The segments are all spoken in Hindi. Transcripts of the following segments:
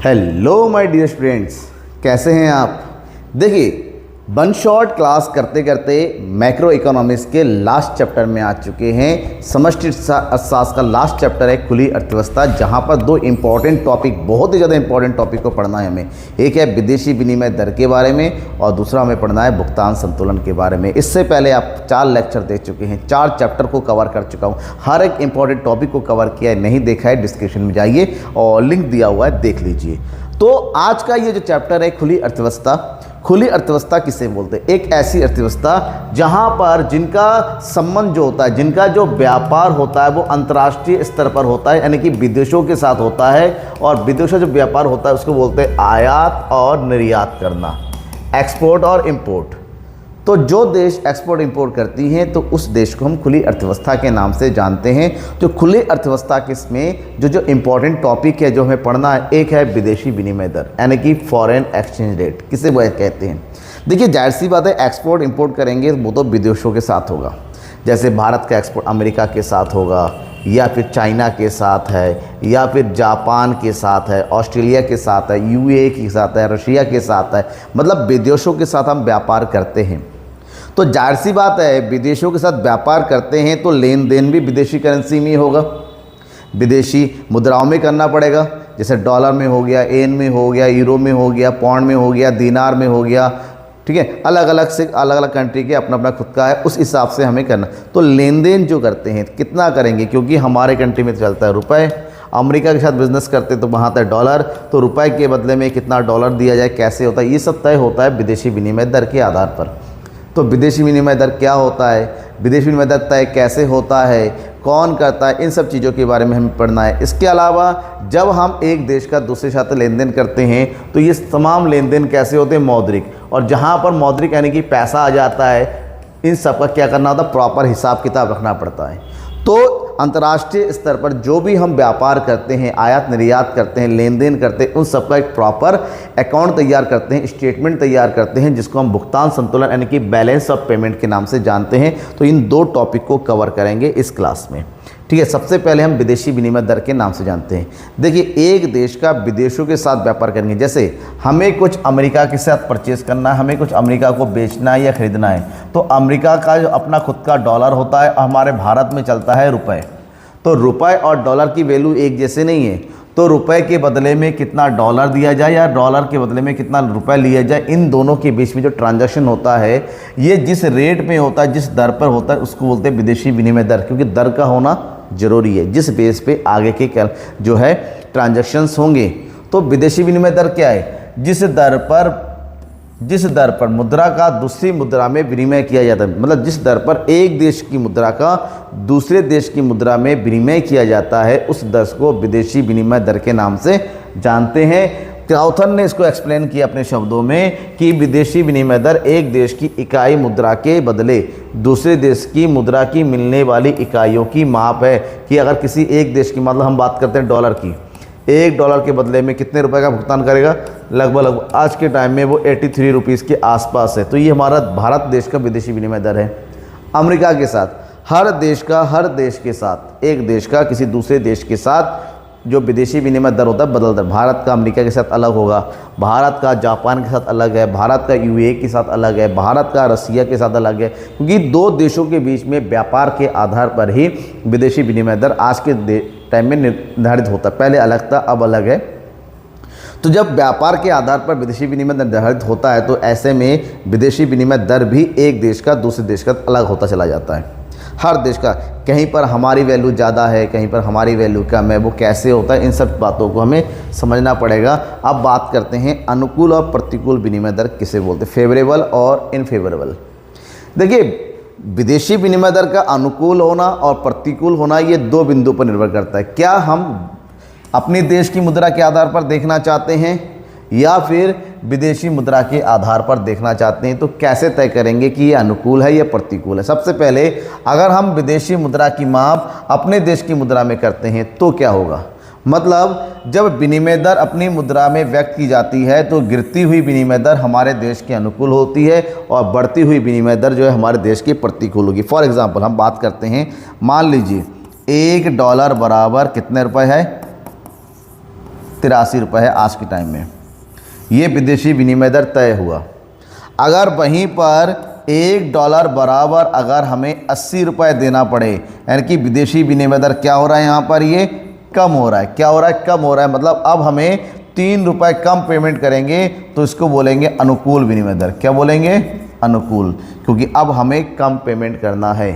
हेलो माय डियर स्टूडेंट्स, कैसे हैं आप। देखिए, वन शॉट क्लास करते करते मैक्रो इकोनॉमिक्स के लास्ट चैप्टर में आ चुके हैं। समष्टि अर्थशास्त्र का लास्ट चैप्टर है खुली अर्थव्यवस्था, जहां पर दो इंपॉर्टेंट टॉपिक, बहुत ही ज़्यादा इंपॉर्टेंट टॉपिक को पढ़ना है हमें। एक है विदेशी विनिमय दर के बारे में और दूसरा हमें पढ़ना है भुगतान संतुलन के बारे में। इससे पहले आप 4 लेक्चर देख चुके हैं, 4 चैप्टर को कवर कर चुका हूँ, हर एक इंपॉर्टेंट टॉपिक को कवर किया है। नहीं देखा है डिस्क्रिप्शन में जाइए और लिंक दिया हुआ है, देख लीजिए। तो आज का ये जो चैप्टर है खुली अर्थव्यवस्था, खुली अर्थव्यवस्था किसे बोलते हैं? एक ऐसी अर्थव्यवस्था जहां पर जिनका संबंध जो होता है, जिनका जो व्यापार होता है वो अंतर्राष्ट्रीय स्तर पर होता है, यानी कि विदेशों के साथ होता है। और विदेशों जो व्यापार होता है उसको बोलते हैं आयात और निर्यात करना, एक्सपोर्ट और इंपोर्ट। तो जो देश एक्सपोर्ट इंपोर्ट करती हैं तो उस देश को हम खुली अर्थव्यवस्था के नाम से जानते हैं। जो खुली अर्थव्यवस्था किसमें जो इंपॉर्टेंट टॉपिक है जो हमें पढ़ना है, एक है विदेशी विनिमय दर, यानी कि फॉरेन एक्सचेंज रेट, किसे वो कहते हैं। देखिए, जाहिर सी बात है, एक्सपोर्ट इंपोर्ट करेंगे वो तो विदेशों के साथ होगा। जैसे भारत का एक्सपोर्ट अमेरिका के साथ होगा, या फिर चाइना के साथ है, या फिर जापान के साथ है, ऑस्ट्रेलिया के साथ है, यूएई के साथ है, रशिया के साथ है। मतलब विदेशों के साथ हम व्यापार करते हैं। तो जाहिर सी बात है, विदेशों के साथ व्यापार करते हैं तो लेन देन भी विदेशी करेंसी में होगा, विदेशी मुद्राओं में करना पड़ेगा। जैसे डॉलर में हो गया, येन में हो गया, यूरो में हो गया, पाउंड में हो गया, दीनार में हो गया। ठीक है, अलग अलग कंट्री के अपना अपना खुद का है, उस हिसाब से हमें करना। तो लेन देन जो करते हैं कितना करेंगे, क्योंकि हमारे कंट्री में चलता है रुपए, अमेरिका के साथ बिजनेस करते तो वहाँ तक डॉलर, तो रुपए के बदले में कितना डॉलर दिया जाए, कैसे होता है, ये सब तय होता है विदेशी विनिमय दर के आधार पर। तो विदेशी विनिमय दर क्या होता है, विदेशी विनिमय दर तय कैसे होता है, कौन करता है, इन सब चीज़ों के बारे में हमें पढ़ना है। इसके अलावा जब हम एक देश का दूसरे साथ लेन देन करते हैं तो ये तमाम लेन देन कैसे होते हैं, मौद्रिक। और जहाँ पर मौद्रिक यानी कि पैसा आ जाता है, इन सब का क्या करना होता है, प्रॉपर हिसाब किताब रखना पड़ता है। तो अंतर्राष्ट्रीय स्तर पर जो भी हम व्यापार करते हैं, आयात निर्यात करते हैं, लेन देन करते हैं, उन सब का एक प्रॉपर अकाउंट तैयार करते हैं, स्टेटमेंट तैयार करते हैं, जिसको हम भुगतान संतुलन यानी कि बैलेंस ऑफ पेमेंट के नाम से जानते हैं। तो इन 2 टॉपिक को कवर करेंगे इस क्लास में। ठीक है, सबसे पहले हम विदेशी विनिमय दर के नाम से जानते हैं। देखिए, एक देश का विदेशों के साथ व्यापार करेंगे, जैसे हमें कुछ अमेरिका के साथ परचेज करना है, हमें कुछ अमेरिका को बेचना है या ख़रीदना है, तो अमेरिका का जो अपना खुद का डॉलर होता है, हमारे भारत में चलता है रुपए। तो रुपए और डॉलर की वैल्यू एक जैसे नहीं है, तो रुपए के बदले में कितना डॉलर दिया जाए या डॉलर के बदले में कितना रुपए लिया जाए, इन दोनों के बीच में जो ट्रांजैक्शन होता है, ये जिस रेट में होता है, जिस दर पर होता है, उसको बोलते हैं विदेशी विनिमय दर। क्योंकि दर का होना जरूरी है, जिस बेस पे आगे के जो है ट्रांजैक्शंस होंगे। तो विदेशी विनिमय दर क्या है, जिस दर पर मुद्रा का दूसरी मुद्रा में विनिमय किया जाता है। मतलब जिस दर पर एक देश की मुद्रा का दूसरे देश की मुद्रा में विनिमय किया जाता है, उस दर को विदेशी विनिमय दर के नाम से जानते हैं। क्लाउथन ने इसको एक्सप्लेन किया अपने शब्दों में कि विदेशी विनिमय दर एक देश की इकाई मुद्रा के बदले दूसरे देश की मुद्रा की मिलने वाली इकाइयों की माप है। कि अगर किसी एक देश की, मतलब हम बात करते हैं डॉलर की, $1 के बदले में कितने रुपए का भुगतान करेगा, लगभग आज के टाइम में वो 83 रुपीज़ के आसपास है। तो ये हमारा भारत देश का विदेशी विनिमय दर है। अमेरिका के साथ, हर देश के साथ, एक देश का किसी दूसरे देश के साथ जो विदेशी विनिमय दर होता है बदल दर, भारत का अमेरिका के साथ अलग होगा, भारत का जापान के साथ अलग है, भारत का यूएई के साथ अलग है, भारत का रसिया के साथ अलग है। क्योंकि 2 देशों के बीच में व्यापार के आधार पर ही विदेशी विनिमय दर आज के टाइम में निर्धारित होता है। पहले अलग था, अब अलग है। तो जब व्यापार के आधार पर विदेशी विनिमय दर निर्धारित होता है तो ऐसे में विदेशी विनिमय दर भी एक देश का दूसरे देश का अलग होता चला जाता है। हर देश का, कहीं पर हमारी वैल्यू ज़्यादा है, कहीं पर हमारी वैल्यू कम है, वो कैसे होता है, इन सब बातों को हमें समझना पड़ेगा। अब बात करते हैं अनुकूल और प्रतिकूल विनिमय दर किसे बोलते हैं, फेवरेबल और इनफेवरेबल। देखिए, विदेशी विनिमय दर का अनुकूल होना और प्रतिकूल होना, ये 2 बिंदु पर निर्भर करता है। क्या हम अपने देश की मुद्रा के आधार पर देखना चाहते हैं या फिर विदेशी मुद्रा के आधार पर देखना चाहते हैं, तो कैसे तय करेंगे कि ये अनुकूल है या प्रतिकूल है। सबसे पहले, अगर हम विदेशी मुद्रा की माप अपने देश की मुद्रा में करते हैं तो क्या होगा, मतलब जब विनिमय दर अपनी मुद्रा में व्यक्त की जाती है तो गिरती हुई विनिमय दर हमारे देश के अनुकूल होती है और बढ़ती हुई विनिमय दर जो है हमारे देश के प्रतिकूल होगी। फॉर एग्जांपल हम बात करते हैं, मान लीजिए $1 बराबर कितने रुपए है, 83 रुपये है आज के टाइम में। ये विदेशी विनिमय दर तय हुआ। अगर वहीं पर $1 बराबर अगर हमें 80 रुपये देना पड़े, यानी कि विदेशी विनिमय दर क्या हो रहा है यहाँ पर, ये कम हो रहा है। क्या हो रहा है? कम हो रहा है। मतलब अब हमें 3 रुपये कम पेमेंट करेंगे तो इसको बोलेंगे अनुकूल विनिमय दर। क्या बोलेंगे? अनुकूल, क्योंकि अब हमें कम पेमेंट करना है।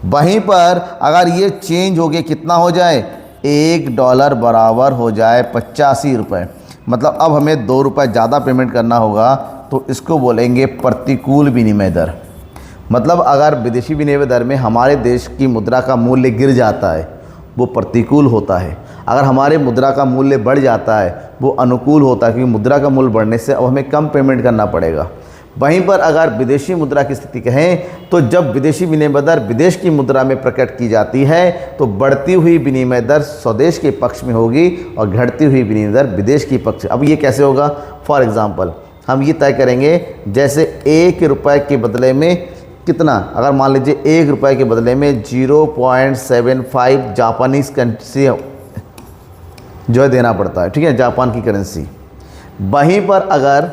वहीं पर अगर ये चेंज हो गया, कितना हो जाए, $1 बराबर हो जाए 85 रुपये, मतलब अब हमें 2 रुपये ज़्यादा पेमेंट करना होगा, तो इसको बोलेंगे प्रतिकूल विनिमय दर। मतलब अगर विदेशी विनिमय दर में हमारे देश की मुद्रा का मूल्य गिर जाता है वो प्रतिकूल होता है, अगर हमारे मुद्रा का मूल्य बढ़ जाता है वो अनुकूल होता है, क्योंकि मुद्रा का मूल्य बढ़ने से अब हमें कम पेमेंट करना पड़ेगा। वहीं पर अगर विदेशी मुद्रा की स्थिति कहें तो जब विदेशी विनिमय दर विदेश की मुद्रा में प्रकट की जाती है तो बढ़ती हुई विनिमय दर स्वदेश के पक्ष में होगी और घटती हुई विनिमय दर विदेश की पक्ष। अब ये कैसे होगा? फॉर एग्जांपल हम ये तय करेंगे, जैसे 1 रुपये के बदले में कितना, अगर मान लीजिए 1 रुपये के बदले में 0.75 जापानीज करेंसी जो है देना पड़ता है, ठीक है, जापान की करेंसी। वहीं पर अगर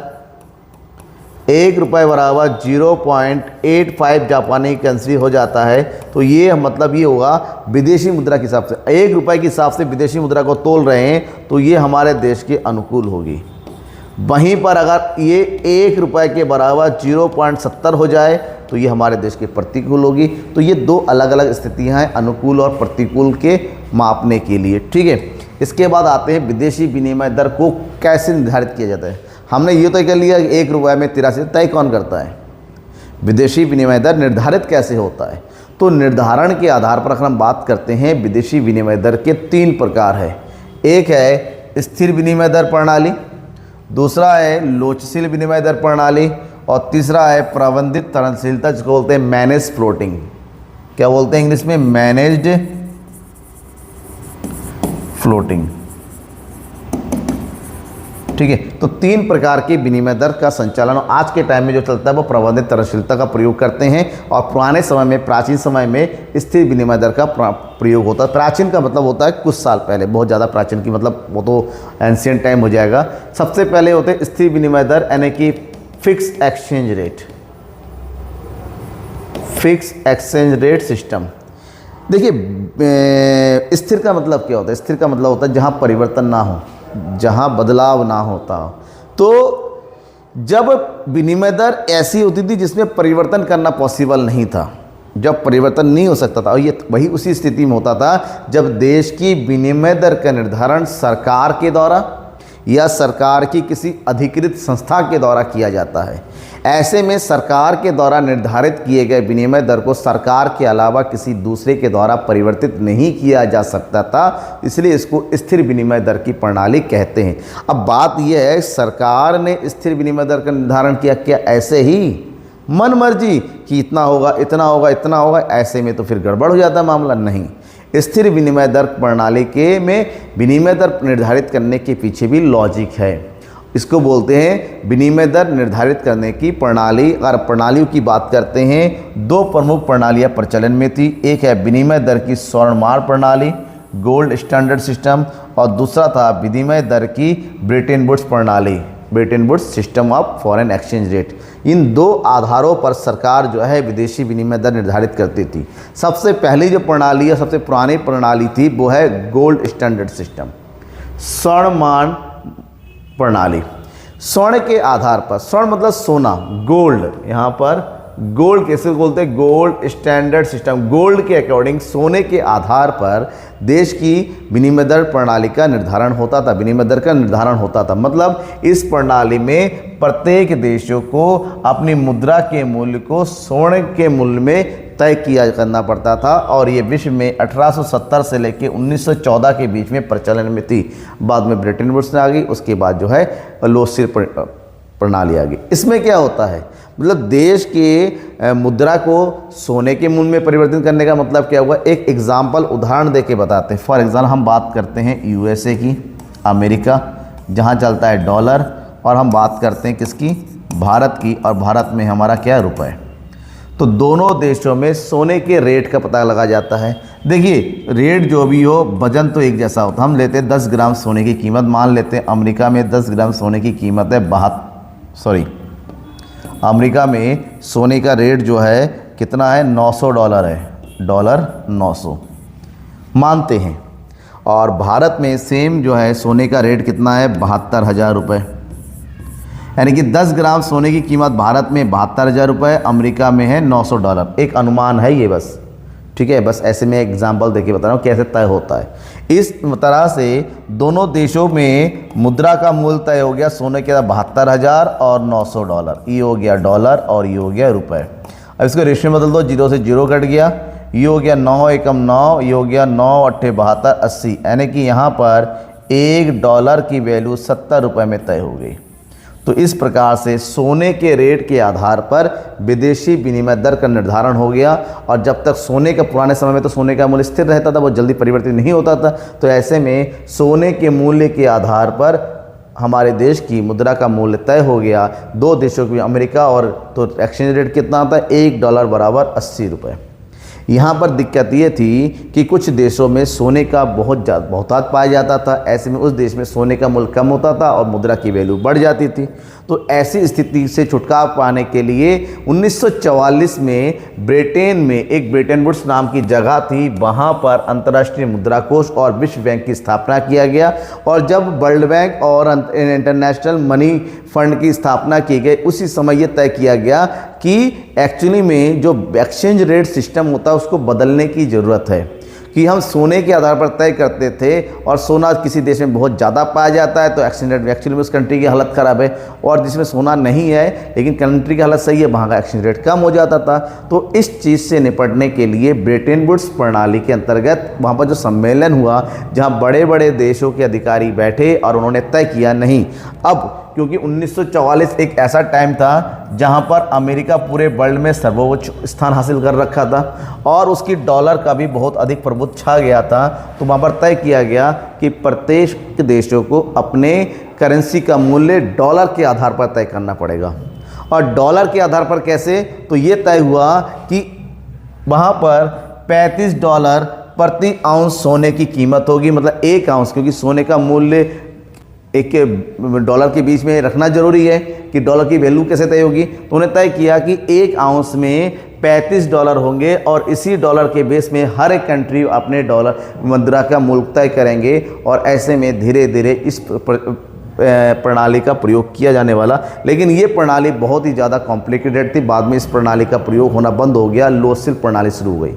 1 रुपये बराबर 0.85 जापानी करेंसी हो जाता है तो ये मतलब ये होगा विदेशी मुद्रा के हिसाब से, 1 रुपये के हिसाब से विदेशी मुद्रा को तोल रहे हैं तो ये हमारे देश के अनुकूल होगी। वहीं पर अगर ये 1 रुपये के बराबर 0.70 हो जाए तो ये हमारे देश के प्रतिकूल होगी। तो ये 2 अलग अलग स्थितियां हैं अनुकूल और प्रतिकूल के मापने के लिए, ठीक है। इसके बाद आते हैं विदेशी विनिमय दर को कैसे निर्धारित किया जाता है। हमने ये तय कर लिया 1 रुपये में 83, तय कौन करता है? विदेशी विनिमय दर निर्धारित कैसे होता है? तो निर्धारण के आधार पर अगर हम बात करते हैं, विदेशी विनिमय दर के 3 प्रकार है। एक है स्थिर विनिमय दर प्रणाली, दूसरा है लोचशील विनिमय दर प्रणाली और तीसरा है प्रबंधित तरलशीलता, जिसको बोलते हैं मैनेज फ्लोटिंग। क्या बोलते हैं इंग्लिश में? मैनेज्ड फ्लोटिंग, ठीक है। तो 3 प्रकार की विनिमय दर का संचालन आज के टाइम में जो चलता है वो प्रबंधित तरलशीलता का प्रयोग करते हैं, और पुराने समय में, प्राचीन समय में स्थिर विनिमय दर का प्रयोग होता है। प्राचीन का मतलब होता है कुछ साल पहले, बहुत ज़्यादा प्राचीन की मतलब वो तो एंशिएंट टाइम हो जाएगा। सबसे पहले होते हैं स्थिर विनिमय दर, यानी कि fix exchange rate, fix exchange rate system. देखिए स्थिर का मतलब क्या होता है? स्थिर का मतलब होता है जहाँ परिवर्तन ना हो, जहाँ बदलाव ना होता हो। तो जब विनिमय दर ऐसी होती थी जिसमें परिवर्तन करना पॉसिबल नहीं था, जब परिवर्तन नहीं हो सकता था, और ये वही उसी स्थिति में होता था जब देश की विनिमय दर का निर्धारण सरकार के द्वारा या सरकार की किसी अधिकृत संस्था के द्वारा किया जाता है। ऐसे में सरकार के द्वारा निर्धारित किए गए विनिमय दर को सरकार के अलावा किसी दूसरे के द्वारा परिवर्तित नहीं किया जा सकता था, इसलिए इसको स्थिर विनिमय दर की प्रणाली कहते हैं। अब बात यह है, सरकार ने स्थिर विनिमय दर का निर्धारण किया, क्या ऐसे ही मन मर्जी कि इतना होगा, इतना होगा, इतना होगा? ऐसे में तो फिर गड़बड़ हो जाता मामला। नहीं, स्थिर विनिमय दर प्रणाली के में विनिमय दर निर्धारित करने के पीछे भी लॉजिक है। इसको बोलते हैं विनिमय दर निर्धारित करने की प्रणाली। अगर प्रणालियों की बात करते हैं, 2 प्रमुख प्रणालियां प्रचलन में थी। एक है विनिमय दर की स्वर्णमार प्रणाली, गोल्ड स्टैंडर्ड सिस्टम, और दूसरा था विनिमय दर की ब्रेटन वुड्स प्रणाली, Bretton Woods system of foreign exchange rate. इन 2 आधारों पर सरकार जो है विदेशी विनिमय दर निर्धारित करती थी। सबसे पहली जो प्रणाली है, सबसे पुरानी प्रणाली थी, वो है गोल्ड स्टैंडर्ड सिस्टम, स्वर्णमान प्रणाली। स्वर्ण के आधार पर, स्वर्ण मतलब सोना, गोल्ड, यहाँ पर गोल्ड कैसे बोलते हैं? Gold standard system. गोल्ड के अकॉर्डिंग, सोने के आधार पर देश की विनिमय दर प्रणाली का निर्धारण होता था, विनिमय दर का निर्धारण होता था। मतलब इस प्रणाली में प्रत्येक देशों को अपनी मुद्रा के मूल्य को स्वर्ण के मूल्य में तय किया करना पड़ता था, और ये विश्व में 1870 से लेकर 1914 के बीच में प्रचलन में थी। बाद में ब्रेटन वुड्स ने आ गई, उसके बाद जो है लोचशील प्रणाली आ गई। इसमें क्या होता है? मतलब देश के मुद्रा को सोने के मूल्य में परिवर्तित करने का मतलब क्या हुआ? एक एग्जाम्पल, उदाहरण दे के बताते हैं। फॉर एग्जाम्पल हम बात करते हैं यूएसए की, अमेरिका जहाँ चलता है डॉलर, और हम बात करते हैं किसकी? भारत की, और भारत में हमारा क्या है? रुपये। तो दोनों देशों में सोने के रेट का पता लगा जाता है। देखिए रेट जो भी हो, वजन तो एक जैसा होता है। हम लेते हैं 10 ग्राम सोने की कीमत, मान लेते हैं अमेरिका में 10 ग्राम सोने की कीमत है अमेरिका में सोने का रेट जो है कितना है, $900 है, डॉलर 900 मानते हैं। और भारत में सेम जो है सोने का रेट कितना है, 72,000 रुपये। यानी कि 10 ग्राम सोने की कीमत भारत में 72,000 रुपये, अमेरिका में है $900। एक अनुमान है ये बस, ठीक है। बस ऐसे में एग्जांपल देके बता रहा हूँ कैसे तय होता है। इस तरह से दोनों देशों में मुद्रा का मूल्य तय हो गया, सोने के 72,000 और $900। ये हो गया डॉलर और ये हो गया रुपए। अब इसको रेशियो बदल दो, 0 से 0 कट गया, ये हो गया 9 एकम 9, ये हो गया 9 अट्ठे 72, 80। यानी कि यहाँ पर $1 की वैल्यू 70 रुपये में तय हो गई। तो इस प्रकार से सोने के रेट के आधार पर विदेशी विनिमय दर का निर्धारण हो गया। और जब तक सोने का, पुराने समय में तो सोने का मूल्य स्थिर रहता था, वो जल्दी परिवर्तित नहीं होता था, तो ऐसे में सोने के मूल्य के आधार पर हमारे देश की मुद्रा का मूल्य तय हो गया। दो देशों की, अमेरिका और तो एक्सचेंज रेट कितना आता है, $1 बराबर 80 रुपये। यहाँ पर दिक्कत ये थी कि कुछ देशों में सोने का बहुतायत पाया जाता था, ऐसे में उस देश में सोने का मूल्य कम होता था और मुद्रा की वैल्यू बढ़ जाती थी। तो ऐसी स्थिति से छुटकारा पाने के लिए 1944 में ब्रिटेन में एक ब्रेटन वुड्स नाम की जगह थी, वहाँ पर अंतर्राष्ट्रीय मुद्रा कोष और विश्व बैंक की स्थापना किया गया। और जब वर्ल्ड बैंक और इंटरनेशनल मनी फंड की स्थापना की गई, उसी समय यह तय किया गया कि एक्चुअली में जो एक्सचेंज रेट सिस्टम होता है उसको बदलने की ज़रूरत है। कि हम सोने के आधार पर तय करते थे और सोना किसी देश में बहुत ज़्यादा पाया जाता है तो एक्सचेंज रेट, एक्चुअली में उस कंट्री की हालत ख़राब है, और जिसमें सोना नहीं है लेकिन कंट्री की हालत सही है, वहाँ का एक्सचेंज रेट कम हो जाता था। तो इस चीज़ से निपटने के लिए ब्रेटन वुड्स प्रणाली के अंतर्गत वहाँ पर जो सम्मेलन हुआ, जहाँ बड़े बड़े देशों के अधिकारी बैठे और उन्होंने तय किया नहीं। अब क्योंकि 1944 एक ऐसा टाइम था जहां पर अमेरिका पूरे वर्ल्ड में सर्वोच्च स्थान हासिल कर रखा था और उसकी डॉलर का भी बहुत अधिक प्रभुत्व छा गया था। तो वहां पर तय किया गया कि प्रत्येक देशों को अपने करेंसी का मूल्य डॉलर के आधार पर तय करना पड़ेगा। और डॉलर के आधार पर कैसे, तो ये तय हुआ कि वहाँ पर $35 प्रति आउंस सोने की कीमत होगी, मतलब 1 आउंस, क्योंकि सोने का मूल्य एक डॉलर के बीच में रखना जरूरी है कि डॉलर की वैल्यू कैसे तय होगी। तो उन्होंने तय किया कि 1 आउंस में $35 होंगे और इसी डॉलर के बेस में हर एक कंट्री अपने डॉलर मुद्रा का मूल्य तय करेंगे। और ऐसे में धीरे धीरे इस प्रणाली का प्रयोग किया जाने वाला, लेकिन ये प्रणाली बहुत ही ज़्यादा कॉम्प्लिकेटेड थी। बाद में इस प्रणाली का प्रयोग होना बंद हो गया, लोसिल प्रणाली शुरू हो गई।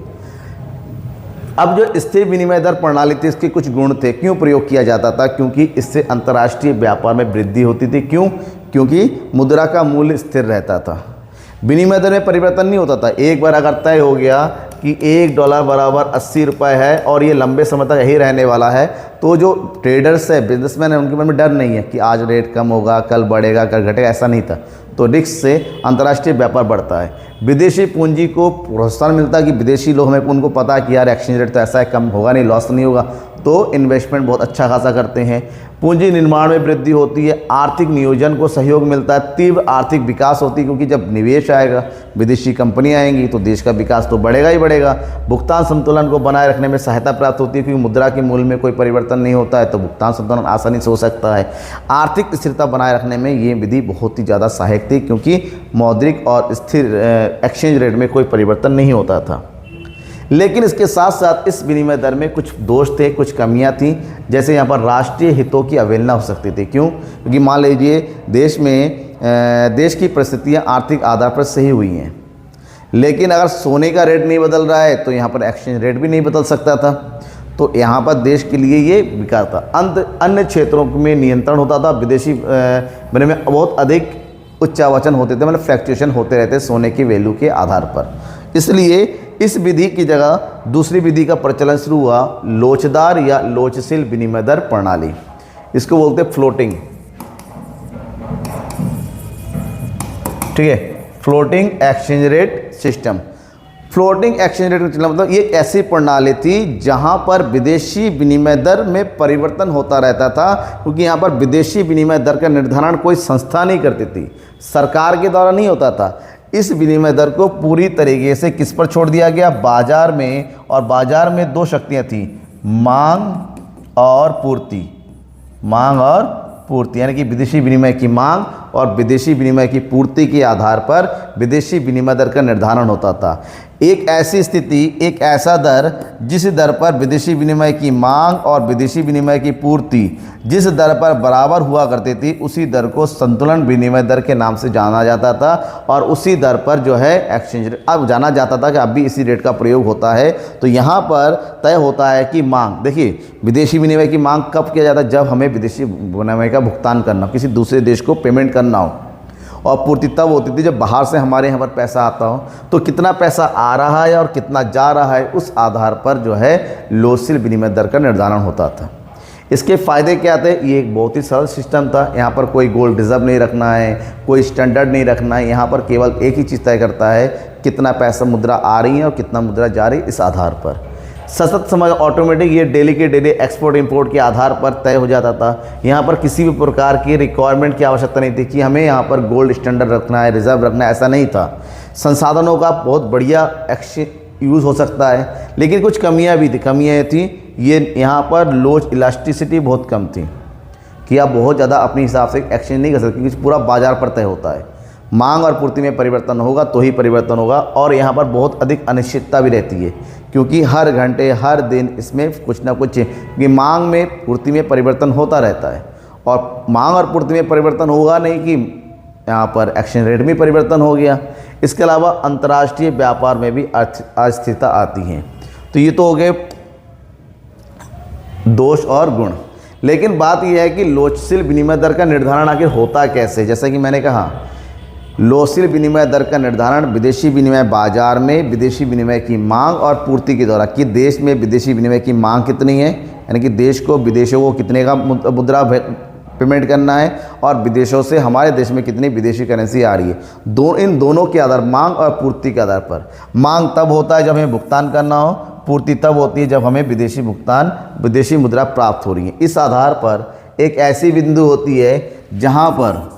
अब जो स्थिर विनिमय दर प्रणाली थी, इसके कुछ गुण थे। क्यों प्रयोग किया जाता था, क्योंकि इससे अंतर्राष्ट्रीय व्यापार में वृद्धि होती थी। क्यों, क्योंकि मुद्रा का मूल्य स्थिर रहता था, विनिमय दर में परिवर्तन नहीं होता था। एक बार अगर तय हो गया कि $1 बराबर 80 रुपये है और ये लंबे समय तक यही रहने वाला है, तो जो ट्रेडर्स है, बिजनेसमैन है, उनके मन में डर नहीं है कि आज रेट कम होगा, कल बढ़ेगा, कल घटेगा, ऐसा नहीं था। तो रिस्क से अंतर्राष्ट्रीय व्यापार बढ़ता है। विदेशी पूंजी को प्रोत्साहन मिलता है कि विदेशी लोग, हमें उनको पता है कि यार एक्सचेंज रेट तो ऐसा है, कम होगा नहीं, लॉस नहीं होगा, तो इन्वेस्टमेंट बहुत अच्छा खासा करते हैं। पूंजी निर्माण में वृद्धि होती है, आर्थिक नियोजन को सहयोग मिलता है, तीव्र आर्थिक विकास होती है, क्योंकि जब निवेश आएगा, विदेशी कंपनियां आएंगी तो देश का विकास तो बढ़ेगा ही बढ़ेगा। भुगतान संतुलन को बनाए रखने में सहायता प्राप्त होती है, क्योंकि मुद्रा के मूल्य में कोई परिवर्तन नहीं होता है तो भुगतान संतुलन आसानी से हो सकता है। आर्थिक स्थिरता बनाए रखने में ये विधि बहुत ही ज़्यादा सहायक थी, क्योंकि मौद्रिक और स्थिर एक्सचेंज रेट में कोई परिवर्तन नहीं होता था। लेकिन इसके साथ साथ इस विनिमय दर में कुछ दोष थे, कुछ कमियां थीं। जैसे यहाँ पर राष्ट्रीय हितों की अवहेलना हो सकती थी। क्यों, क्योंकि मान लीजिए देश की परिस्थितियाँ आर्थिक आधार पर सही हुई हैं, लेकिन अगर सोने का रेट नहीं बदल रहा है तो यहाँ पर एक्सचेंज रेट भी नहीं बदल सकता था। तो यहाँ पर देश के लिए ये बेकार था। अन्य क्षेत्रों में नियंत्रण होता था, विदेशी विनिमय में बहुत अधिक उच्चावचन होते थे, मतलब फ्लैक्चुएशन होते रहते सोने की वैल्यू के आधार पर। इसलिए इस विधि की जगह दूसरी विधि का प्रचलन शुरू हुआ, लोचदार या लोचशील विनिमय दर प्रणाली। इसको बोलते फ्लोटिंग, ठीक है, floating exchange rate system. Floating exchange rate का मतलब ये एक ऐसी प्रणाली थी जहां पर विदेशी विनिमय दर में परिवर्तन होता रहता था, क्योंकि यहाँ पर विदेशी विनिमय दर का निर्धारण कोई संस्था नहीं करती थी, सरकार के द्वारा नहीं होता था। इस विनिमय दर को पूरी तरीके से किस पर छोड़ दिया गया? बाजार में। और बाजार में दो शक्तियां थी, मांग और पूर्ति। मांग और पूर्ति यानी कि विदेशी विनिमय की मांग और विदेशी विनिमय की पूर्ति के आधार पर विदेशी विनिमय दर का निर्धारण होता था। एक ऐसी स्थिति, एक ऐसा दर जिस दर पर विदेशी विनिमय की मांग और विदेशी विनिमय की पूर्ति जिस दर पर बराबर हुआ करती थी, उसी दर को संतुलन विनिमय दर के नाम से जाना जाता था। और उसी दर पर जो है एक्सचेंज रेट अब जाना जाता था कि अब भी इसी रेट का प्रयोग होता है। तो यहाँ पर तय होता है कि मांग, देखिए विदेशी विनिमय की मांग कब किया जाता है? जब हमें विदेशी विनिमय का भुगतान करना हो, किसी दूसरे देश को पेमेंट करना हो। और पूर्ति तब होती थी जब बाहर से हमारे यहाँ पर पैसा आता हो। तो कितना पैसा आ रहा है और कितना जा रहा है, उस आधार पर जो है लोकशील विनिमय दर का निर्धारण होता था। इसके फ़ायदे क्या थे? ये एक बहुत ही सरल सिस्टम था। यहाँ पर कोई गोल्ड रिजर्व नहीं रखना है, कोई स्टैंडर्ड नहीं रखना है। यहाँ पर केवल एक ही चीज़ तय करता है, कितना पैसा मुद्रा आ रही है और कितना मुद्रा जा रही है। इस आधार पर सतत समय ऑटोमेटिक ये डेली के डेली एक्सपोर्ट इंपोर्ट के आधार पर तय हो जाता था। यहाँ पर किसी भी प्रकार की रिक्वायरमेंट की आवश्यकता नहीं थी कि हमें यहाँ पर गोल्ड स्टैंडर्ड रखना है, रिजर्व रखना है, ऐसा नहीं था। संसाधनों का बहुत बढ़िया यूज़ हो सकता है, लेकिन कुछ कमियाँ भी थी। कमियाँ थी ये यहाँ पर लोच इलास्टिसिटी बहुत कम थी कि आप बहुत ज़्यादा अपने हिसाब से एक्सचेंज नहीं कर सकते, क्योंकि पूरा बाजार पर तय होता है। मांग और पूर्ति में परिवर्तन होगा तो ही परिवर्तन होगा। और यहाँ पर बहुत अधिक अनिश्चितता भी रहती है, क्योंकि हर घंटे हर दिन इसमें कुछ ना कुछ, क्योंकि मांग में पूर्ति में परिवर्तन होता रहता है। और मांग और पूर्ति में परिवर्तन होगा नहीं कि यहाँ पर एक्सचेंज रेट में परिवर्तन हो गया। इसके अलावा अंतर्राष्ट्रीय व्यापार में भी अस्थिरता आती है। तो ये तो हो गए दोष और गुण। लेकिन बात यह है कि लोचशील विनिमय दर का निर्धारण आखिर होता कैसे? जैसा कि मैंने कहा, लोचशील विनिमय दर का निर्धारण विदेशी विनिमय बाजार में विदेशी विनिमय की मांग और पूर्ति के द्वारा, कि देश में विदेशी विनिमय की मांग कितनी है, यानी कि देश को विदेशों को कितने का मुद्रा पेमेंट करना है, और विदेशों से हमारे देश में कितनी विदेशी करेंसी आ रही है। इन दोनों के आधार, मांग और पूर्ति के आधार पर, मांग तब होता है जब हमें भुगतान करना हो, पूर्ति तब होती है जब हमें विदेशी मुद्रा प्राप्त हो रही है। इस आधार पर एक ऐसी बिंदु होती है जहाँ पर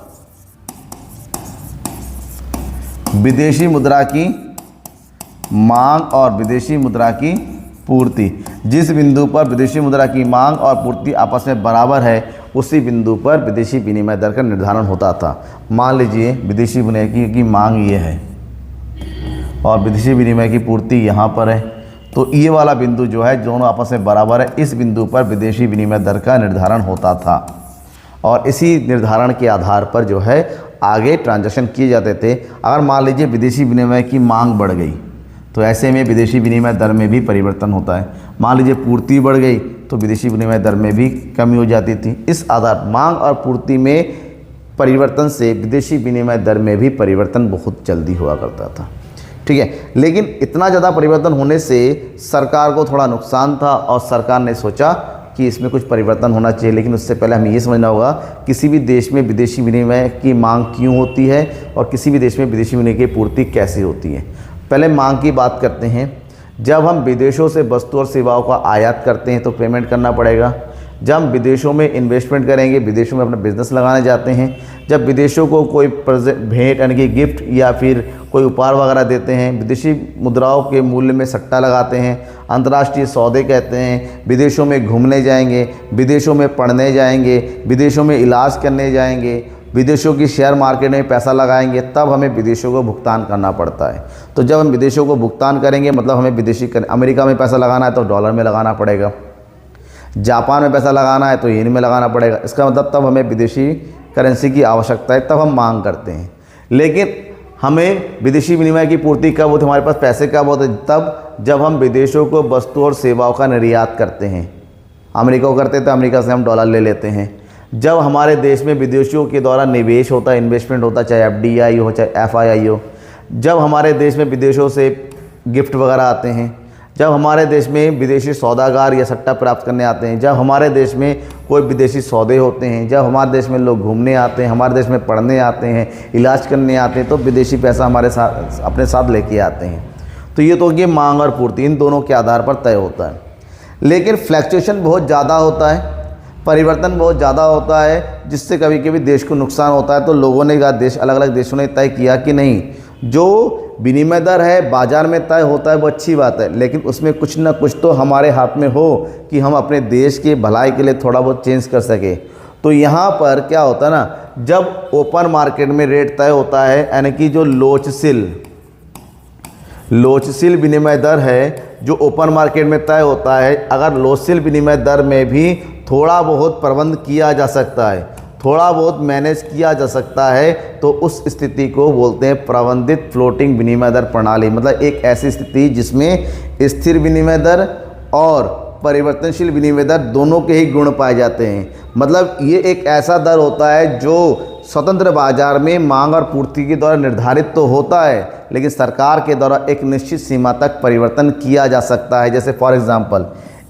विदेशी मुद्रा की मांग और विदेशी मुद्रा की पूर्ति, जिस बिंदु पर विदेशी मुद्रा की मांग और पूर्ति आपस में बराबर है, उसी बिंदु पर विदेशी विनिमय दर का निर्धारण होता था। मान लीजिए विदेशी विनिमय की मांग ये है और विदेशी विनिमय की पूर्ति यहाँ पर है, तो ये वाला बिंदु जो है दोनों आपस में बराबर है, इस बिंदु पर विदेशी विनिमय दर का निर्धारण होता था। और इसी निर्धारण के आधार पर जो है आगे ट्रांजैक्शन किए जाते थे। अगर मान लीजिए विदेशी विनिमय की मांग बढ़ गई, तो ऐसे में विदेशी विनिमय दर में भी परिवर्तन होता है। मान लीजिए पूर्ति बढ़ गई तो विदेशी विनिमय दर में भी कमी हो जाती थी। इस आधार मांग और पूर्ति में परिवर्तन से विदेशी विनिमय दर में भी परिवर्तन बहुत जल्दी हुआ करता था। ठीक है, लेकिन इतना ज़्यादा परिवर्तन होने से सरकार को थोड़ा नुकसान था और सरकार ने सोचा कि इसमें कुछ परिवर्तन होना चाहिए। लेकिन उससे पहले हमें ये समझना होगा किसी भी देश में विदेशी विनिमय की मांग क्यों होती है और किसी भी देश में विदेशी विनिमय की पूर्ति कैसे होती है। पहले मांग की बात करते हैं। जब हम विदेशों से वस्तु और सेवाओं का आयात करते हैं तो पेमेंट करना पड़ेगा। जब हम विदेशों में इन्वेस्टमेंट करेंगे, विदेशों में अपना बिजनेस लगाने जाते हैं, जब विदेशों को कोई भेंट यानी कि गिफ्ट या फिर कोई उपहार वगैरह देते हैं, विदेशी मुद्राओं के मूल्य में सट्टा लगाते हैं, अंतर्राष्ट्रीय सौदे कहते हैं, विदेशों में घूमने जाएंगे, विदेशों में पढ़ने जाएंगे, विदेशों में इलाज करने जाएंगे, विदेशों की शेयर मार्केट में पैसा लगाएंगे, तब हमें विदेशों को भुगतान करना पड़ता है। तो जब हम विदेशों को भुगतान करेंगे मतलब हमें अमेरिका में पैसा लगाना है तो डॉलर में लगाना पड़ेगा, जापान में पैसा लगाना है तो येन में लगाना पड़ेगा। इसका मतलब तब हमें विदेशी करेंसी की आवश्यकता है, तब हम मांग करते हैं। लेकिन हमें विदेशी विनिमय की पूर्ति कब होती है, हमारे पास पैसे कब होते हैं, तब जब हम विदेशों को वस्तु और सेवाओं का निर्यात करते हैं। अमेरिका को करते हैं तो अमेरिका से हम डॉलर ले लेते हैं। जब हमारे देश में विदेशियों के द्वारा निवेश होता है, इन्वेस्टमेंट होता है, चाहे FDI हो चाहे FII हो, जब हमारे देश में विदेशों से गिफ्ट वगैरह आते हैं, जब हमारे देश में विदेशी सौदागर या सट्टा प्राप्त करने आते हैं, जब हमारे देश में कोई विदेशी सौदे होते हैं, जब हमारे देश में लोग घूमने आते हैं, हमारे देश में पढ़ने आते हैं, इलाज करने आते हैं, तो विदेशी पैसा हमारे साथ अपने साथ लेके आते हैं। तो ये तो ये मांग और पूर्ति इन दोनों के आधार पर तय होता है। लेकिन फ्लैक्चुएशन बहुत ज़्यादा होता है, परिवर्तन बहुत ज़्यादा होता है, जिससे कभी कभी देश को नुकसान होता है। तो लोगों ने देश अलग अलग देशों ने तय किया कि नहीं, जो विनिमय दर है बाजार में तय होता है वो अच्छी बात है, लेकिन उसमें कुछ ना कुछ तो हमारे हाथ में हो कि हम अपने देश के भलाई के लिए थोड़ा बहुत चेंज कर सके। तो यहाँ पर क्या होता है ना, जब ओपन मार्केट में रेट तय होता है, यानी कि जो लोचशील विनिमय दर है जो ओपन मार्केट में तय होता है, अगर लोचशील विनिमय दर में भी थोड़ा बहुत प्रबंध किया जा सकता है, थोड़ा बहुत मैनेज किया जा सकता है, तो उस स्थिति को बोलते हैं प्रबंधित फ्लोटिंग विनिमय दर प्रणाली। मतलब एक ऐसी स्थिति जिसमें स्थिर विनिमय दर और परिवर्तनशील विनिमय दर दोनों के ही गुण पाए जाते हैं। मतलब ये एक ऐसा दर होता है जो स्वतंत्र बाजार में मांग और पूर्ति के द्वारा निर्धारित तो होता है, लेकिन सरकार के द्वारा एक निश्चित सीमा तक परिवर्तन किया जा सकता है। जैसे फॉर एग्जांपल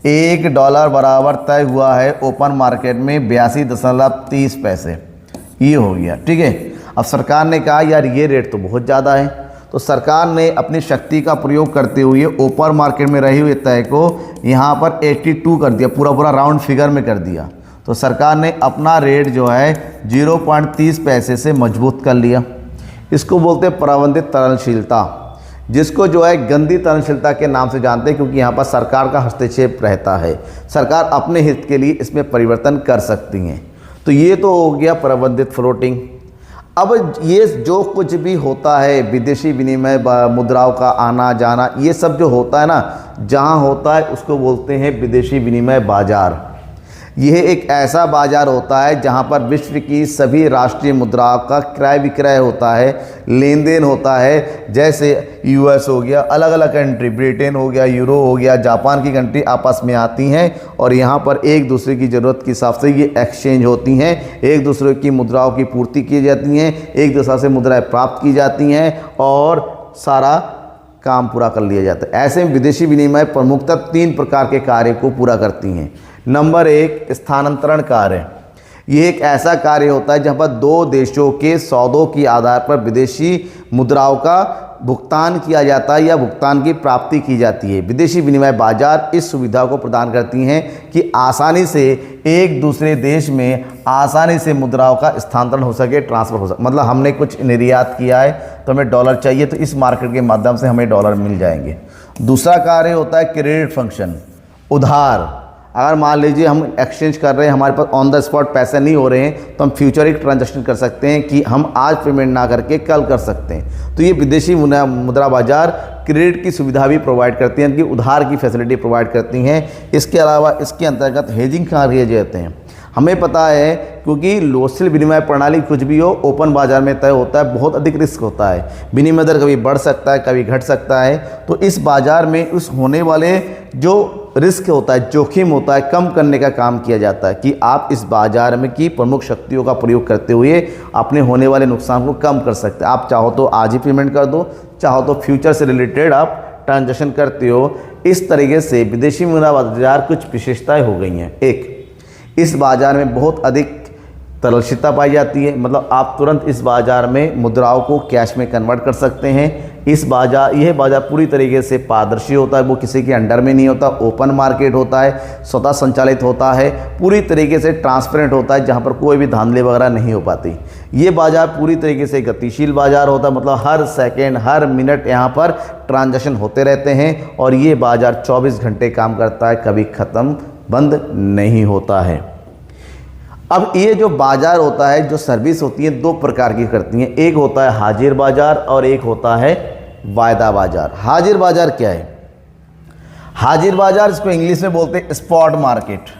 $1 बराबर तय हुआ है ओपन मार्केट में 82.30 ये हो गया, ठीक है। अब सरकार ने कहा यार ये रेट तो बहुत ज़्यादा है, तो सरकार ने अपनी शक्ति का प्रयोग करते हुए ओपन मार्केट में रहे हुए तय को यहाँ पर 82 कर दिया, पूरा राउंड फिगर में कर दिया। तो सरकार ने अपना रेट जो है 0.30 से मजबूत कर लिया। इसको बोलते हैं प्रबंधित तरलशीलता, जिसको जो है गंदी तरलशीलता के नाम से जानते हैं, क्योंकि यहाँ पर सरकार का हस्तक्षेप रहता है। सरकार अपने हित के लिए इसमें परिवर्तन कर सकती हैं। तो ये तो हो गया प्रबंधित फ्लोटिंग। अब ये जो कुछ भी होता है, विदेशी विनिमय मुद्राओं का आना जाना, ये सब जो होता है ना, जहाँ होता है उसको बोलते हैं विदेशी विनिमय बाजार। यह एक ऐसा बाजार होता है जहाँ पर विश्व की सभी राष्ट्रीय मुद्राओं का क्रय विक्रय होता है, लेन देन होता है। जैसे यूएस हो गया, अलग अलग कंट्री, ब्रिटेन हो गया, यूरो हो गया, जापान की कंट्री आपस में आती हैं और यहाँ पर एक दूसरे की ज़रूरत के हिसाब से ये एक्सचेंज होती हैं, एक दूसरे की मुद्राओं की पूर्ति की जाती हैं, एक दूसरे से मुद्राएं प्राप्त की जाती हैं और सारा काम पूरा कर लिया जाता है। ऐसे में विदेशी विनिमय प्रमुखतः 3 प्रकार के कार्य को पूरा करती हैं। नंबर 1 स्थानांतरण कार्य। ये एक ऐसा कार्य होता है जहाँ पर 2 देशों के सौदों के आधार पर विदेशी मुद्राओं का भुगतान किया जाता है या भुगतान की प्राप्ति की जाती है। विदेशी विनिमय बाजार इस सुविधा को प्रदान करती हैं कि आसानी से एक दूसरे देश में आसानी से मुद्राओं का स्थानांतरण हो सके, ट्रांसफ़र हो सके। मतलब हमने कुछ निर्यात किया है तो हमें डॉलर चाहिए, तो इस मार्केट के माध्यम से हमें डॉलर मिल जाएंगे। दूसरा कार्य होता है क्रेडिट फंक्शन, उधार। अगर मान लीजिए हम एक्सचेंज कर रहे हैं, हमारे पास ऑन द स्पॉट पैसे नहीं हो रहे हैं, तो हम फ्यूचर एक ट्रांजैक्शन कर सकते हैं कि हम आज पेमेंट ना करके कल कर सकते हैं। तो ये विदेशी मुद्रा बाजार क्रेडिट की सुविधा भी प्रोवाइड करती हैं, कि उधार की फैसिलिटी प्रोवाइड करती हैं। इसके अलावा इसके अंतर्गत हेजिंग कार्य जाते हैं। हमें पता है क्योंकि लोचशील विनिमय प्रणाली कुछ भी हो ओपन बाजार में तय होता है, बहुत अधिक रिस्क होता है। विनिमय दर कभी बढ़ सकता है, कभी घट सकता है। तो इस बाजार में उस होने वाले जो रिस्क होता है, जोखिम होता है, कम करने का काम किया जाता है कि आप इस बाजार में की प्रमुख शक्तियों का प्रयोग करते हुए अपने होने वाले नुकसान को कम कर सकते हैं। आप चाहो तो आज ही पेमेंट कर दो, चाहो तो फ्यूचर से रिलेटेड आप ट्रांजैक्शन करते हो। इस तरीके से विदेशी मुद्रा बाजार कुछ विशेषताएं हो गई हैं। एक, इस बाजार में बहुत अधिक तरलशीलता पाई जाती है, मतलब आप तुरंत इस बाजार में मुद्राओं को कैश में कन्वर्ट कर सकते हैं। यह बाजार पूरी तरीके से पारदर्शी होता है, वो किसी के अंडर में नहीं होता, ओपन मार्केट होता है, स्वतः संचालित होता है, पूरी तरीके से ट्रांसपेरेंट होता है, जहाँ पर कोई भी धांधली वगैरह नहीं हो पाती। ये बाजार पूरी तरीके से गतिशील बाजार होता है, मतलब हर सेकेंड हर मिनट यहाँ पर ट्रांजैक्शन होते रहते हैं और ये बाजार 24 घंटे काम करता है, कभी ख़त्म बंद नहीं होता है। अब ये जो बाजार होता है, जो सर्विस होती है, 2 प्रकार की करती हैं। एक होता है हाजिर बाजार और एक होता है वायदा बाजार। हाजिर बाजार क्या है? हाजिर बाजार, इसको इंग्लिश में बोलते हैं स्पॉट मार्केट।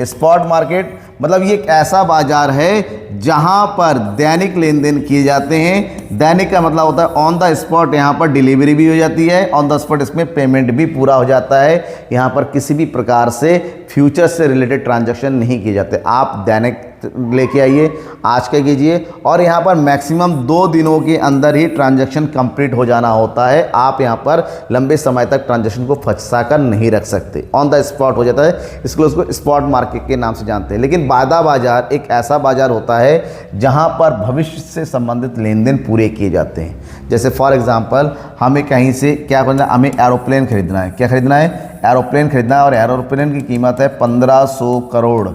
स्पॉट मार्केट मतलब ये एक ऐसा बाजार है जहां पर दैनिक लेन देन किए जाते हैं। दैनिक का मतलब होता है ऑन द स्पॉट, यहाँ पर डिलीवरी भी हो जाती है, ऑन द स्पॉट इसमें पेमेंट भी पूरा हो जाता है। यहाँ पर किसी भी प्रकार से फ्यूचर से रिलेटेड ट्रांजैक्शन नहीं किए जाते। आप दैनिक लेके आइए, आज का कीजिए, और यहाँ पर मैक्सिमम 2 दिनों के अंदर ही ट्रांजैक्शन कंप्लीट हो जाना होता है। आप यहाँ पर लंबे समय तक ट्रांजैक्शन को फंसा कर नहीं रख सकते, ऑन द स्पॉट हो जाता है, इसको उसको स्पॉट मार्केट के नाम से जानते हैं। लेकिन वायदा बाजार एक ऐसा बाजार होता है जहाँ पर भविष्य से संबंधित लेन देन पूरे किए जाते हैं। जैसे फॉर एग्जांपल हमें कहीं से क्या करना है, हमें एरोप्लेन खरीदना है। क्या खरीदना है? एरोप्लेन खरीदना है, और एरोप्लेन की कीमत है 1500 करोड़।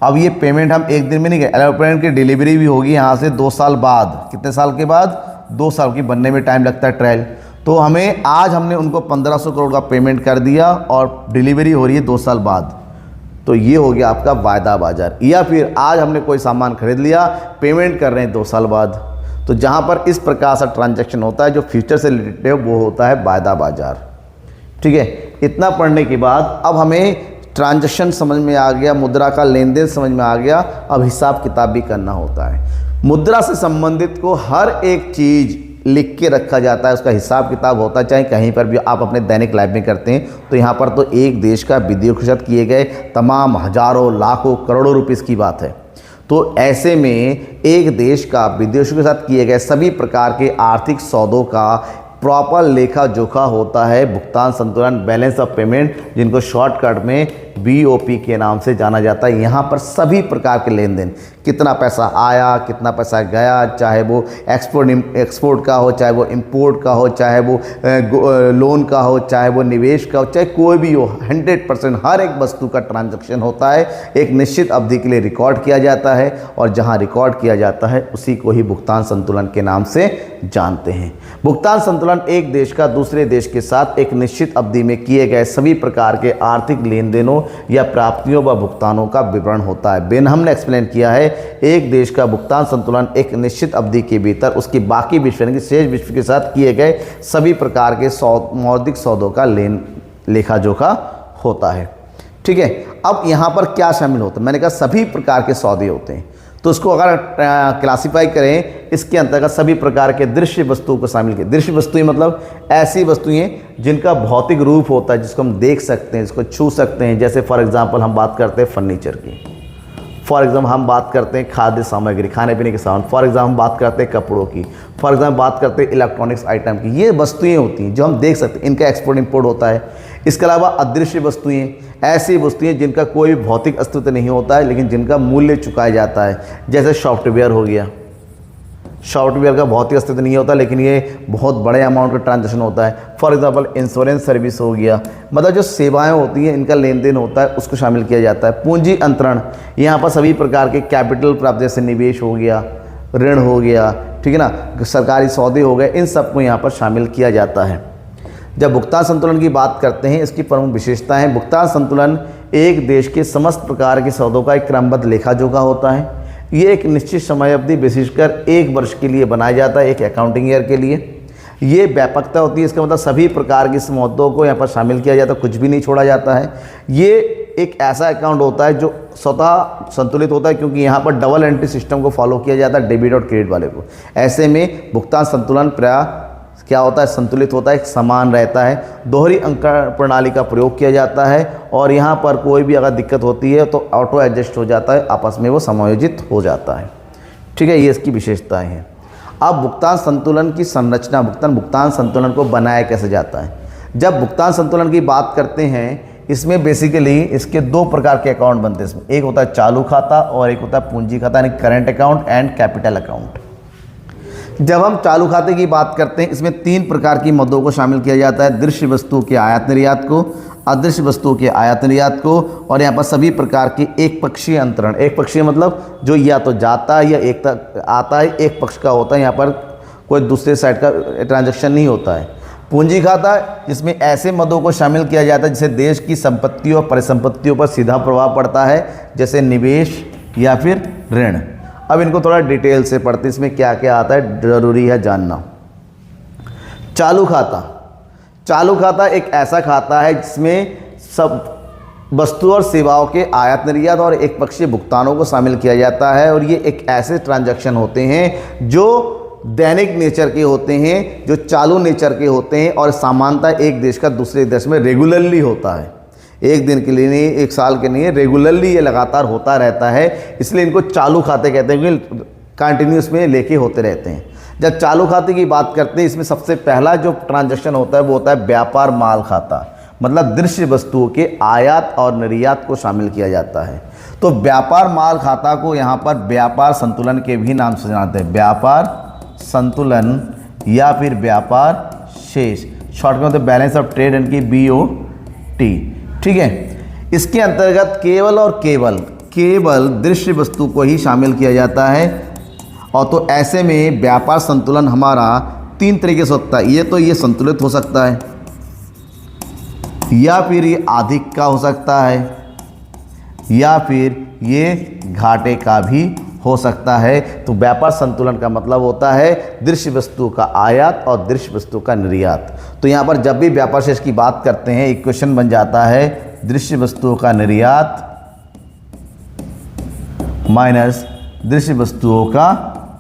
अब ये पेमेंट हम एक दिन में नहीं करें, एरोप्लेन की डिलीवरी भी होगी यहाँ से 2 साल बाद। कितने साल के बाद? 2 साल की बनने में टाइम लगता है ट्रायल। तो हमें आज हमने उनको 1500 करोड़ का पेमेंट कर दिया और डिलीवरी हो रही है 2 साल बाद, तो ये हो गया आपका वायदा बाजार। या फिर आज हमने कोई सामान खरीद लिया, पेमेंट कर रहे हैं 2 साल बाद। तो जहाँ पर इस प्रकार से ट्रांजैक्शन होता है जो फ्यूचर से रिलेटेड है वो होता है वायदा बाजार। ठीक है, इतना पढ़ने के बाद अब हमें ट्रांजैक्शन समझ में आ गया, मुद्रा का लेन देन समझ में आ गया। अब हिसाब किताब भी करना होता है। मुद्रा से संबंधित को हर एक चीज़ लिख के रखा जाता है, उसका हिसाब किताब होता है। चाहे कहीं पर भी आप अपने दैनिक लाइफ में करते हैं तो यहाँ पर तो एक देश का विदेश के साथ किए गए तमाम हजारों लाखों करोड़ों रुपीस की बात है। तो ऐसे में एक देश का विदेशों के साथ किए गए सभी प्रकार के आर्थिक सौदों का प्रॉपर लेखा जोखा होता है भुगतान संतुलन, बैलेंस ऑफ पेमेंट, जिनको शॉर्टकट में BOP के नाम से जाना जाता है। यहाँ पर सभी प्रकार के लेन देन, कितना पैसा आया, कितना पैसा गया, चाहे वो एक्सपोर्ट का हो, चाहे वो इंपोर्ट का हो, चाहे वो लोन का हो, चाहे वो निवेश का हो, चाहे कोई भी हो, 100% हर एक वस्तु का ट्रांजैक्शन होता है। एक निश्चित अवधि के लिए रिकॉर्ड किया जाता है और जहाँ रिकॉर्ड किया जाता है उसी को ही भुगतान संतुलन के नाम से जानते हैं। भुगतान संतुलन एक देश का दूसरे देश के साथ एक निश्चित अवधि में किए गए सभी प्रकार के आर्थिक लेन देनों या प्राप्तियों व भुगतानों का विवरण होता है। बेन हमने एक्सप्लेन किया है, एक देश का भुगतान संतुलन एक निश्चित अवधि के भीतर उसकी बाकी विश्व की शेष विश्व के साथ किए गए सभी प्रकार के मौद्रिक सौदों का लेखा जोखा होता है। ठीक है, अब यहाँ पर क्या शामिल होता है? मैंने कहा सभी प्रकार के सौदे होते हैं, तो उसको अगर क्लासिफाई करें, इसके अंतर्गत सभी प्रकार के दृश्य वस्तुओं को शामिल किया। दृश्य वस्तुएं मतलब ऐसी वस्तुएं जिनका भौतिक रूप होता है, जिसको हम देख सकते हैं, जिसको छू सकते हैं। जैसे फॉर एग्जांपल हम बात करते हैं फर्नीचर की, फॉर एग्जाम्पल हम बात करते हैं खाद्य सामग्री, खाने पीने के सामान, फॉर एग्जाम्पल हम बात करते हैं कपड़ों की, फॉर एग्जाम्पल बात करते हैं इलेक्ट्रॉनिक्स आइटम की। ये वस्तुएं होती हैं जो हम देख सकते हैं, इनका एक्सपोर्ट इंपोर्ट होता है। इसके अलावा अदृश्य वस्तुएं, ऐसी वस्तुएं जिनका कोई भी भौतिक अस्तित्व नहीं होता है लेकिन जिनका मूल्य चुकाया जाता है। जैसे सॉफ्टवेयर हो गया, सॉफ्टवेयर का भौतिक अस्तित्व नहीं होता लेकिन ये बहुत बड़े अमाउंट का ट्रांजैक्शन होता है। फॉर एग्जांपल इंश्योरेंस सर्विस हो गया, मतलब जो सेवाएं होती हैं इनका लेन देन होता है, उसको शामिल किया जाता है। पूंजी अंतरण, यहाँ पर सभी प्रकार के कैपिटल प्राप्त, जैसे निवेश हो गया, ऋण हो गया, ठीक है ना, सरकारी सौदे हो गए, इन सबको यहाँ पर शामिल किया जाता है। जब भुगतान संतुलन की बात करते हैं, इसकी प्रमुख विशेषताएं हैं। भुगतान संतुलन एक देश के समस्त प्रकार के सौदों का एक क्रमबद्ध लेखा जोखा होता है। ये एक निश्चित समय अवधि विशेषकर 1 वर्ष के लिए बनाया जाता है, एक अकाउंटिंग ईयर के लिए। ये व्यापकता होती है, इसका मतलब सभी प्रकार के मुद्दों को यहाँ पर शामिल किया जाता है, कुछ भी नहीं छोड़ा जाता है। ये एक ऐसा अकाउंट होता है जो स्वतः संतुलित होता है, क्योंकि यहाँ पर डबल एंट्री सिस्टम को फॉलो किया जाता है, डेबिट और क्रेडिट वाले को। ऐसे में भुगतान संतुलन प्राय क्या होता है, संतुलित होता है, समान रहता है। दोहरी अंक प्रणाली का प्रयोग किया जाता है और यहाँ पर कोई भी अगर दिक्कत होती है तो ऑटो एडजस्ट हो जाता है, आपस में वो समायोजित हो जाता है। ठीक है, ये इसकी विशेषताएं हैं। अब भुगतान संतुलन की संरचना, भुगतान संतुलन को बनाया कैसे जाता है। जब भुगतान संतुलन की बात करते हैं, इसमें बेसिकली इसके 2 प्रकार के अकाउंट बनते हैं। इसमें एक होता है चालू खाता और एक होता है पूंजी खाता, यानी current account and capital account. जब हम चालू खाते की बात करते हैं, इसमें 3 प्रकार की मदों को शामिल किया जाता है। दृश्य वस्तुओं के आयात निर्यात को, अदृश्य वस्तुओं के आयात निर्यात को, और यहाँ पर सभी प्रकार के एक पक्षीय अंतरण। एक पक्षीय मतलब जो या तो जाता है या एक तक आता है, एक पक्ष का होता है, यहाँ पर कोई दूसरे साइड का ट्रांजैक्शन नहीं होता है। पूंजी खाता, जिसमें ऐसे मदों को शामिल किया जाता है जिससे देश की संपत्तियों और परिसंपत्तियों पर सीधा प्रभाव पड़ता है, जैसे निवेश या फिर ऋण। अब इनको थोड़ा डिटेल से पढ़ते हैं, इसमें क्या क्या आता है, जरूरी है जानना। चालू खाता, चालू खाता एक ऐसा खाता है जिसमें सब वस्तु और सेवाओं के आयात निर्यात और एक पक्षीय भुगतानों को शामिल किया जाता है। और ये एक ऐसे ट्रांजैक्शन होते हैं जो दैनिक नेचर के होते हैं, जो चालू नेचर के होते हैं और सामान्यतः एक देश का दूसरे देश में रेगुलरली होता है। एक दिन के लिए नहीं, एक साल के नहीं, रेगुलरली ये लगातार होता रहता है, इसलिए इनको चालू खाते कहते हैं, क्योंकि कंटिन्यूस में लेके होते रहते हैं। जब चालू खाते की बात करते हैं, इसमें सबसे पहला जो ट्रांजैक्शन होता है वो होता है व्यापार माल खाता, मतलब दृश्य वस्तुओं के आयात और निर्यात को शामिल किया जाता है। तो व्यापार माल खाता को यहाँ पर व्यापार संतुलन के भी नाम से जानते हैं, व्यापार संतुलन या फिर व्यापार शेष, शॉर्ट में होते हैं बैलेंस ऑफ ट्रेड एंड की BOT। ठीक है, इसके अंतर्गत केवल और केवल दृश्य वस्तु को ही शामिल किया जाता है और तो ऐसे में व्यापार संतुलन हमारा 3 तरीके से होता है। ये संतुलित हो सकता है, या फिर ये अधिक का हो सकता है, या फिर ये घाटे का भी हो सकता है। तो व्यापार संतुलन का मतलब होता है दृश्य वस्तु का आयात और दृश्य वस्तु का निर्यात। तो यहाँ पर जब भी व्यापार शेष की बात करते हैं इक्वेशन बन जाता है दृश्य वस्तुओं का निर्यात माइनस दृश्य वस्तुओं का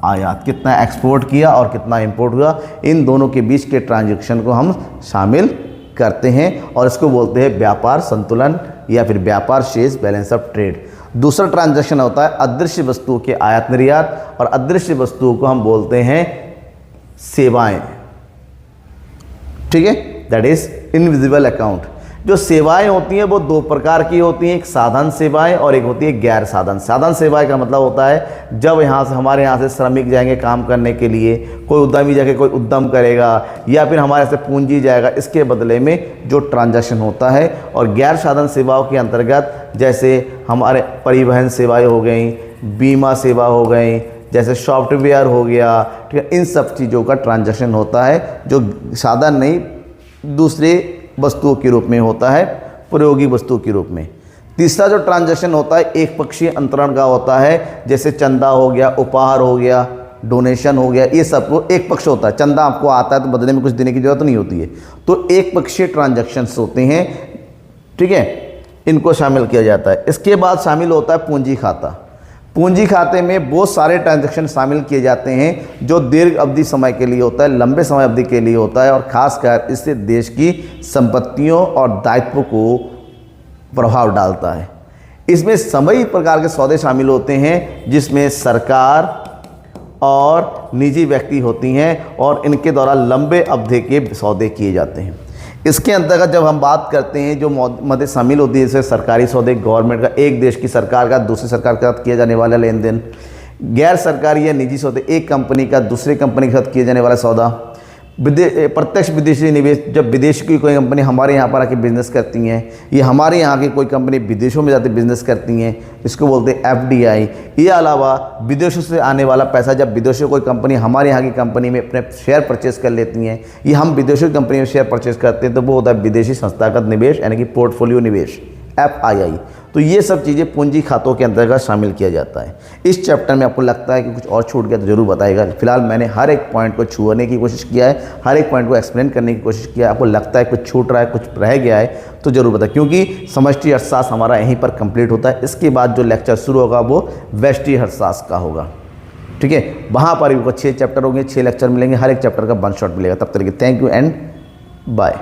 आयात। कितना एक्सपोर्ट किया और कितना इंपोर्ट हुआ, इन दोनों के बीच के ट्रांजैक्शन को हम शामिल करते हैं और इसको बोलते हैं व्यापार संतुलन या फिर व्यापार शेष, बैलेंस ऑफ ट्रेड। दूसरा ट्रांजैक्शन होता है अदृश्य वस्तुओं के आयात निर्यात, और अदृश्य वस्तुओं को हम बोलते हैं सेवाएं। ठीक है, दैट इज इनविजिबल अकाउंट। जो सेवाएं होती हैं वो 2 प्रकार की होती हैं, एक साधन सेवाएं और एक होती है गैर साधन। साधन सेवाएं का मतलब होता है जब हमारे यहाँ से श्रमिक जाएंगे काम करने के लिए, कोई उद्यमी जाके कोई उद्यम करेगा या फिर हमारे से पूंजी जाएगा, इसके बदले में जो ट्रांजैक्शन होता है। और गैर साधन सेवाओं के अंतर्गत जैसे हमारे परिवहन सेवाएँ हो गई, बीमा सेवा हो गई, जैसे सॉफ्टवेयर हो गया, ठीक है, इन सब चीज़ों का ट्रांजैक्शन होता है जो साधन नहीं दूसरे वस्तुओं के रूप में होता है, प्रयोगी वस्तुओं के रूप में। तीसरा जो ट्रांजैक्शन होता है एक पक्षीय अंतरण का होता है, जैसे चंदा हो गया, उपहार हो गया, डोनेशन हो गया, ये सब को एक पक्ष होता है। चंदा आपको आता है तो बदले में कुछ देने की जरूरत नहीं होती है, तो एक पक्षीय ट्रांजैक्शंस होते हैं। ठीक है, इनको शामिल किया जाता है। इसके बाद शामिल होता है पूंजी खाता। पूंजी खाते में बहुत सारे ट्रांजैक्शन शामिल किए जाते हैं जो दीर्घ अवधि समय के लिए होता है, लंबे समय अवधि के लिए होता है, और खासकर इससे देश की संपत्तियों और दायित्वों को प्रभाव डालता है। इसमें सभी प्रकार के सौदे शामिल होते हैं जिसमें सरकार और निजी व्यक्ति होती हैं और इनके द्वारा लंबे अवधि के सौदे किए जाते हैं। इसके अंतर्गत जब हम बात करते हैं जो मदद शामिल होती है, जैसे सरकारी सौदे, गवर्नमेंट का, एक देश की सरकार का दूसरी सरकार के साथ किया जाने वाला लेन देन, गैर सरकारी या निजी सौदे, एक कंपनी का दूसरे कंपनी के साथ किए जाने वाला सौदा, प्रत्यक्ष विदेशी निवेश, जब विदेश की कोई कंपनी हमारे यहाँ पर आके बिजनेस करती हैं, ये हमारे यहाँ की कोई कंपनी विदेशों में जाते बिजनेस करती हैं, इसको बोलते हैं FDI। ये अलावा विदेशों से आने वाला पैसा, जब विदेशों कोई कंपनी हमारे यहाँ की कंपनी में अपने शेयर परचेज कर लेती हैं, ये हम विदेशों की कंपनी में शेयर परचेज करते हैं, तो वो होता है विदेशी संस्थागत निवेश यानी कि पोर्टफोलियो निवेश, FII। तो ये सब चीज़ें पूंजी खातों के अंतर्गत शामिल किया जाता है। इस चैप्टर में आपको लगता है कि कुछ और छूट गया तो ज़रूर बताएगा। फिलहाल मैंने हर एक पॉइंट को छूने की कोशिश किया है, हर एक पॉइंट को एक्सप्लेन करने की कोशिश किया है। आपको लगता है कुछ छूट रहा है, कुछ रह गया है तो ज़रूर बताएं, क्योंकि समष्टि अर्थशास्त्र हमारा यहीं पर कंप्लीट होता है। इसके बाद जो लेक्चर शुरू होगा वो व्यष्टि अर्थशास्त्र का होगा। ठीक है, वहाँ पर भी 6 चैप्टर होंगे, 6 लेक्चर मिलेंगे, हर एक चैप्टर का 1 शॉट मिलेगा। तब तक के थैंक यू एंड बाय।